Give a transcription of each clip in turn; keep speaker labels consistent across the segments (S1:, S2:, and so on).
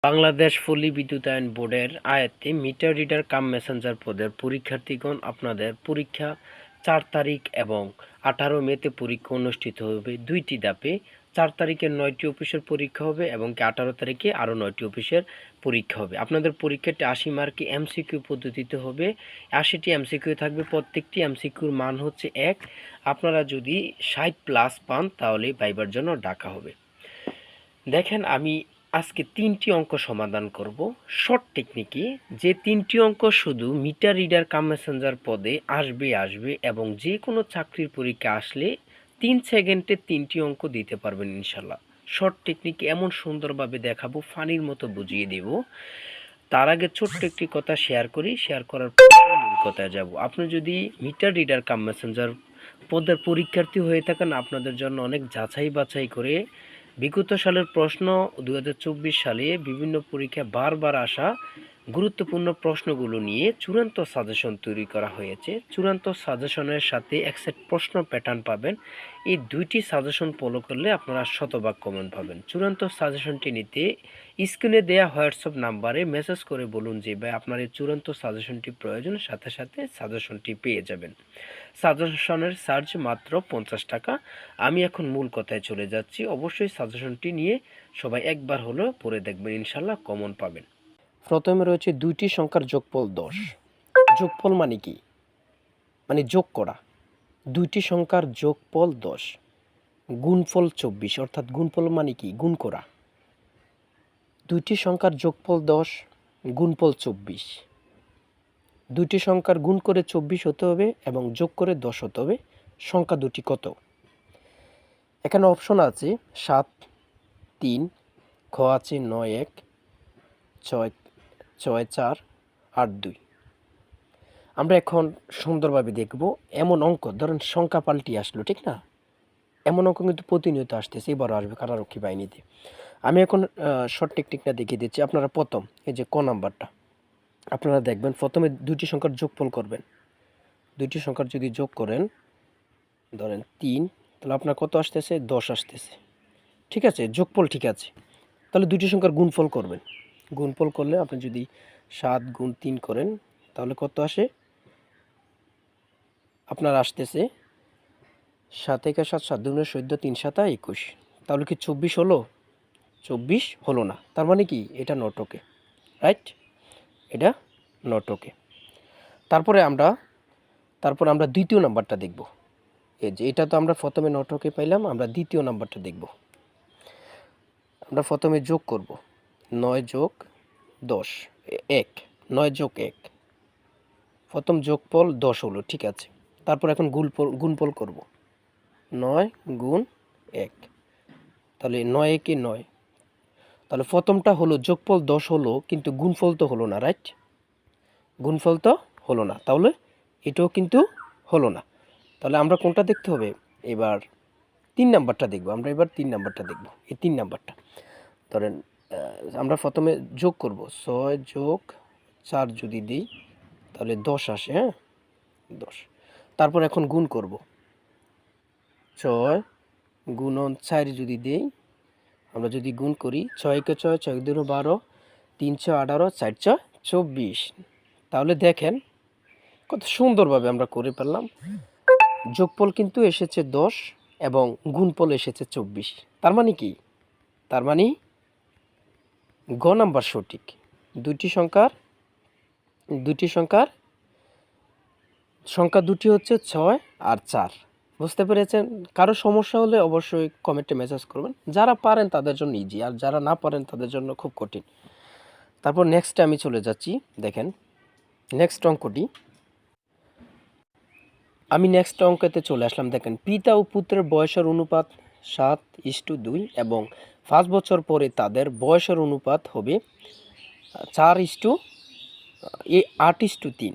S1: বাংলাদেশ পল্লী বিদ্যুতায়ন বোর্ডের আয়ত্তে মিটার রিডার কাম মেসেঞ্জার পদের পরীক্ষার্থীগণ আপনাদের পরীক্ষা ৪ তারিখ এবং ১৮ মেতে পরীক্ষা অনুষ্ঠিত হবে দুইটি ধাপে। ৪ তারিখে ৯টি অফিসের পরীক্ষা হবে এবং ১৮ তারিখে আরও ৯টি অফিসের পরীক্ষা হবে। আপনাদের পরীক্ষাটি ৮০ মার্কে এমসিকিউ পদ্ধতিতে হবে। ৮০টি এমসিকিউ থাকবে, প্রত্যেকটি এমসিকিউর মান হচ্ছে ১। আপনারা যদি ৬০+ পান তাহলে ভাইবার জন্য ডাকা হবে। দেখেন, আমি আজকে ৩টি অঙ্ক সমাধান করব শর্ট টেকনিকে। যে ৩টি অঙ্ক শুধু মিটার রিডার কাম মেসেঞ্জার পদে আসবে এবং যে কোনো চাকরির পরীক্ষা আসলে ৩ সেকেন্ডে 3টি অঙ্ক দিতে পারবেন ইনশাল্লাহ। শর্ট টেকনিকে এমন সুন্দরভাবে দেখাবো, ফানির মতো বুঝিয়ে দেব। তার আগে ছোট্ট একটি কথা শেয়ার করি, শেয়ার করার পর মূল কথায় যাব। আপনি যদি মিটার রিডার কাম মেসেঞ্জার পদের পরীক্ষার্থী হয়ে থাকেন, আপনাদের জন্য অনেক যাচাই বাছাই করে বিগত সালের প্রশ্ন 2024 সালে বিভিন্ন পরীক্ষায় বারবার আসা গুরুত্বপূর্ণ প্রশ্নগুলো নিয়ে চূড়ান্ত সাজেশন তৈরি করা হয়েছে। চূড়ান্ত সাজেশনের সাথে এক সেট প্রশ্ন প্যাটার্ন পাবেন। এই দুইটি সাজেশন ফলো করলে আপনারা শতভাগ কমন পাবেন। চূড়ান্ত সাজেশনটি নিতে স্ক্রিনে দেওয়া হোয়াটসঅ্যাপ নাম্বারে মেসেজ করে বলুন যে ভাই আপনার এই চূড়ান্ত সাজেশনটি প্রয়োজন, সাথে সাথে সাজেশনটি পেয়ে যাবেন। সাজেশনের চার্জ মাত্র 50 টাকা। আমি এখন মূল কথায় চলে যাচ্ছি। অবশ্যই সাজেশনটি নিয়ে সবাই একবার হলেও পড়ে দেখবেন, ইনশাল্লাহ কমন পাবেন। প্রথমে রয়েছে দুইটি সংখ্যার যোগফল 10। যোগফল মানে কি? মানে যোগ করা। দুইটি সংখ্যার যোগফল 10, গুণফল 24, অর্থাৎ গুণফল মানে কি? গুণ করা। দুইটি সংখ্যার যোগফল 10, গুণফল 24। দুইটি সংখ্যার গুণ করে 24 হতে হবে এবং যোগ করে 10 হতে হবে। সংখ্যা দুটি কত? এখানে অপশন আছে 7, 3, খ আছে 9, 1, 6, 4, 8, 2। আমরা এখন সুন্দরভাবে দেখব। এমন অঙ্ক, ধরেন সংখ্যা পাল্টি আসলো, ঠিক না? এমন অঙ্ক কিন্তু প্রতিনিয়ত আসতেছে, এবারও আসবে কারারক্ষী বাহিনীতে। আমি এখন শর্ট টেকনিকটা দেখিয়ে দিচ্ছি। আপনারা প্রথম এই যে ক নাম্বারটা আপনারা দেখবেন, প্রথমে দুইটি সংখ্যার যোগফল করবেন। দুইটি সংখ্যার যদি যোগ করেন, ধরেন 3, তাহলে আপনার কত আসতেছে? 10 আসতেছে, ঠিক আছে? যোগফল ঠিক আছে। তাহলে দুইটি সংখ্যার গুণফল করবেন। গুণফল করলে আপনি যদি 7 গুণ 3 করেন তাহলে কত আসে? আপনার আসতেছে 7 একে 7, 7 দুগুণে 14, 3 7 21। তাহলে কি 24 হলো? 24 হলো না। তার মানে কি? এটা নটকে, রাইট? এটা নটকে। তারপরে আমরা দ্বিতীয় নাম্বারটা দেখব। এই যে এটা তো আমরা প্রথমে নটকে পাইলাম, আমরা দ্বিতীয় নাম্বারটা দেখব। আমরা প্রথমে যোগ করব 9 যোগ 10, 1। 9 যোগ 1, প্রথম যোগফল 10 হলো, ঠিক আছে। তারপর এখন গুণফল করব 9 গুণ 1, তাহলে 9 একে 9। তাহলে প্রথমটা হলো যোগফল 10 হলো, কিন্তু গুণফল তো হলো না, রাইট? গুণফল তো হলো না, তাহলে এটাও কিন্তু হলো না। তাহলে আমরা কোনটা দেখতে হবে? এবার 3 নাম্বারটা দেখব। আমরা এবার 3 নাম্বারটা দেখব। এই 3 নাম্বারটা ধরেন আমরা প্রথমে যোগ করব 6 যোগ 4 যদি দিই তাহলে 10 আসে, হ্যাঁ? 10। তারপর এখন গুণ করব 6 গুণন 4 যদি দেই, আমরা যদি গুণ করি 6 একে 6, 6 দুগুণে 12, 3 6 18, 4 6 24। তাহলে দেখেন কত সুন্দরভাবে আমরা করে ফেললাম। যোগফল কিন্তু এসেছে 10 এবং গুণফল এসেছে 24। তার মানে কি? তার মানে গ নাম্বার সঠিক। দুটি সংখ্যার সংখ্যা দুটি হচ্ছে 6 আর 4। বুঝতে পেরেছেন? কারো সমস্যা হলে অবশ্যই কমেন্টে মেসেজ করবেন। যারা পারেন তাদের জন্য ইজি, আর যারা না পারেন তাদের জন্য খুব কঠিন। তারপর নেক্সটে আমি চলে যাচ্ছি। দেখেন নেক্সট অঙ্কটি, আমি নেক্সট অঙ্কতে চলে আসলাম। দেখেন পিতা ও পুত্রের বয়সের অনুপাত 7:2 এবং 5 বছর পরে তাদের বয়সের অনুপাত হবে 8:3।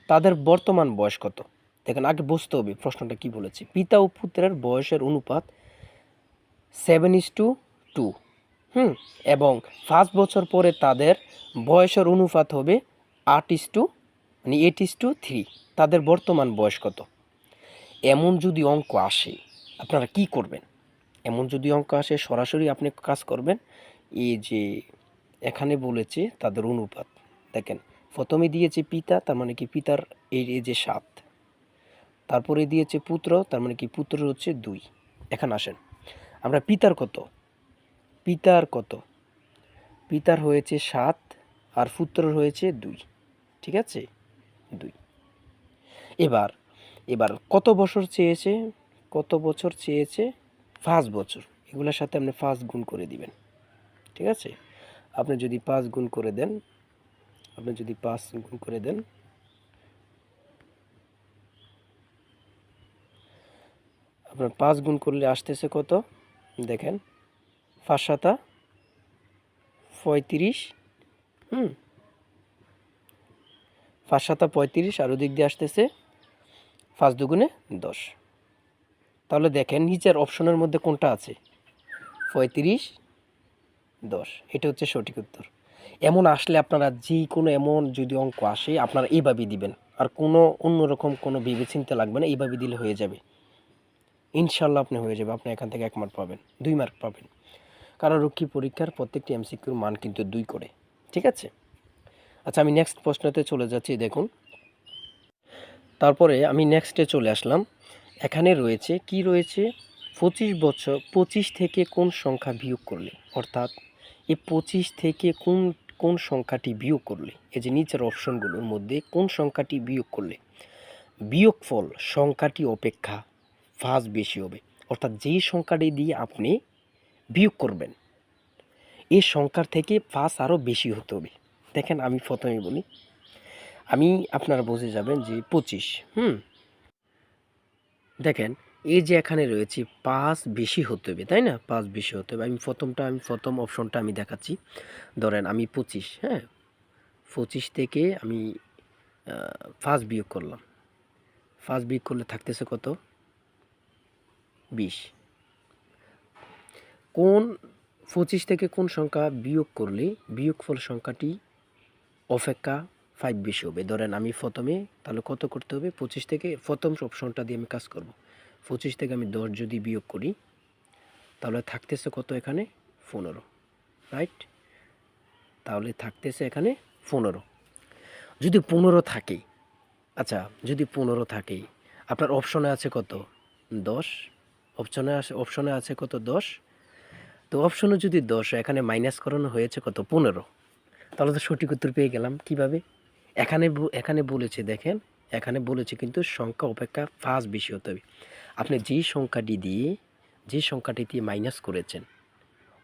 S1: তাদের বর্তমান বয়স কত? দেখেন আগে বুঝতে হবে প্রশ্নটা কি বলেছে। পিতা ও পুত্রের বয়সের অনুপাত 7:2 এবং 5 বছর পরে তাদের বয়সের অনুপাত হবে 8:3। তাদের বর্তমান বয়স কত? এমন যদি অঙ্ক আসে আপনারা কি করবেন? এমন যদি অঙ্ক আসে সরাসরি আপনি কাজ করবেন, এই যে এখানে বলেছে তাদের অনুপাত। দেখেন প্রথমে দিয়েছে পিতা, তার মানে কি পিতার এই যে 7, তারপরে দিয়েছে পুত্র, তার মানে কি পুত্র হচ্ছে 2। এখন আসেন আমরা পিতার কত, পিতার হয়েছে 7 আর পুত্রর হয়েছে 2, ঠিক আছে 2। এবার কত বছর চেয়েছে, 5 বছর। এগুলোর সাথে আপনি 5 গুণ করে দিবেন, ঠিক আছে। আপনি যদি 5 গুণ করে দেন, আপনার 5 গুণ করলে আসতেছে কত দেখেন, 5 7 35, 5 7 35 আর ওদিক দিয়ে আসতেছে 5 দুগুণে 10। তাহলে দেখেন নিচের অপশনের মধ্যে কোনটা আছে, 35 10, এটা হচ্ছে সঠিক উত্তর। এমন আসলে আপনারা যে কোনো এমন যদি অঙ্ক আসে আপনারা এইভাবেই দিবেন, আর কোনো অন্যরকম কোনো ভেবে চিন্তা লাগবে না, এইভাবে দিলে হয়ে যাবে ইনশাল্লাহ। আপনি হয়ে যাবে, আপনি এখান থেকে 1 মার্ক পাবেন, 2 মার্ক পাবেন, কারণ রক্ষী পরীক্ষার প্রত্যেকটি এমসিকিউর মান কিন্তু 2 করে, ঠিক আছে। আচ্ছা আমি নেক্সট প্রশ্নতে চলে যাচ্ছি। দেখুন তারপরে আমি নেক্সটে চলে আসলাম। এখানে রয়েছে কি রয়েছে, 25 থেকে কোন সংখ্যা বিয়োগ করলে, অর্থাৎ এই 25 থেকে কোন সংখ্যাটি বিয়োগ করলে, এই যে নিচের অপশনগুলোর মধ্যে কোন সংখ্যাটি বিয়োগ করলে বিয়োগফল সংখ্যাটি অপেক্ষা 5 বেশি হবে, অর্থাৎ যেই সংখ্যাটি দিয়ে আপনি বিয়োগ করবেন এই সংখ্যার থেকে 5 আরও বেশি হতে হবে। দেখেন আমি প্রথমে বলি, আপনারা বুঝে যাবেন যে 25, দেখেন এই যে এখানে রয়েছে 5 বেশি হতে হবে, তাই না, 5 বেশি হতে হবে। আমি প্রথম অপশনটা আমি দেখাচ্ছি। ধরেন আমি 25, 25 থেকে আমি 5 বিয়োগ করলাম, 5 বিয়োগ করলে থাকতেছে কত, 20। কোন 25 থেকে কোন সংখ্যা বিয়োগ করলে বিয়োগফল সংখ্যাটি অপেক্ষা 5 বেশি হবে। ধরেন আমি প্রথমে তাহলে কত করতে হবে, 25 থেকে প্রথম অপশনটা দিয়ে আমি কাজ করব। 25 থেকে আমি 10 যদি বিয়োগ করি তাহলে থাকতেছে কত, এখানে 15, রাইট। তাহলে থাকতেছে এখানে 15। যদি 15 থাকে, আচ্ছা যদি 15 থাকে, আপনার অপশনে আছে কত, 10, অপশনে আছে কত, 10। তো অপশনে যদি 10, এখানে মাইনাস করানো হয়েছে কত, 15। তাহলে তো সঠিক উত্তর পেয়ে গেলাম। কিভাবে, এখানে বলেছে, দেখেন এখানে বলেছে কিন্তু সংখ্যা অপেক্ষা 5 বেশি হতে হবে। আপনি যে সংখ্যাটি দিয়ে মাইনাস করেছেন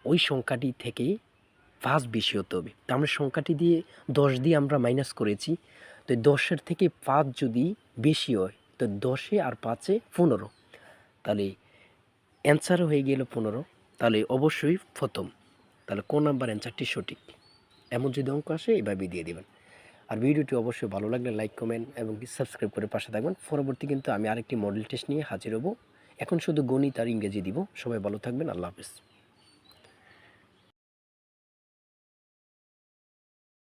S1: ওই সংখ্যাটি থেকে 5 বেশি হতে হবে। তা আমরা সংখ্যাটি দিয়ে 10 দিয়ে আমরা মাইনাস করেছি, তো 10-এর থেকে 5 যদি বেশি হয় তো 10-এ আর 5-এ 15, তাহলে অ্যান্সারও হয়ে গেল 15। তাহলে অবশ্যই প্রথম, তাহলে কোন নাম্বার অ্যান্সারটি সঠিক, এমন যদি অঙ্ক আসে এভাবে দিয়ে দেবেন। আর ভিডিওটি অবশ্যই ভালো লাগলে লাইক, কমেন্ট এবং সাবস্ক্রাইব করে পাশে থাকবেন। পরবর্তী কিন্তু আমি আরেকটি মডেল টেস্ট নিয়ে হাজির হব। এখন শুধু গণিত আর ইংরেজি দিব। সবাই ভালো থাকবেন, আল্লাহ হাফেজ।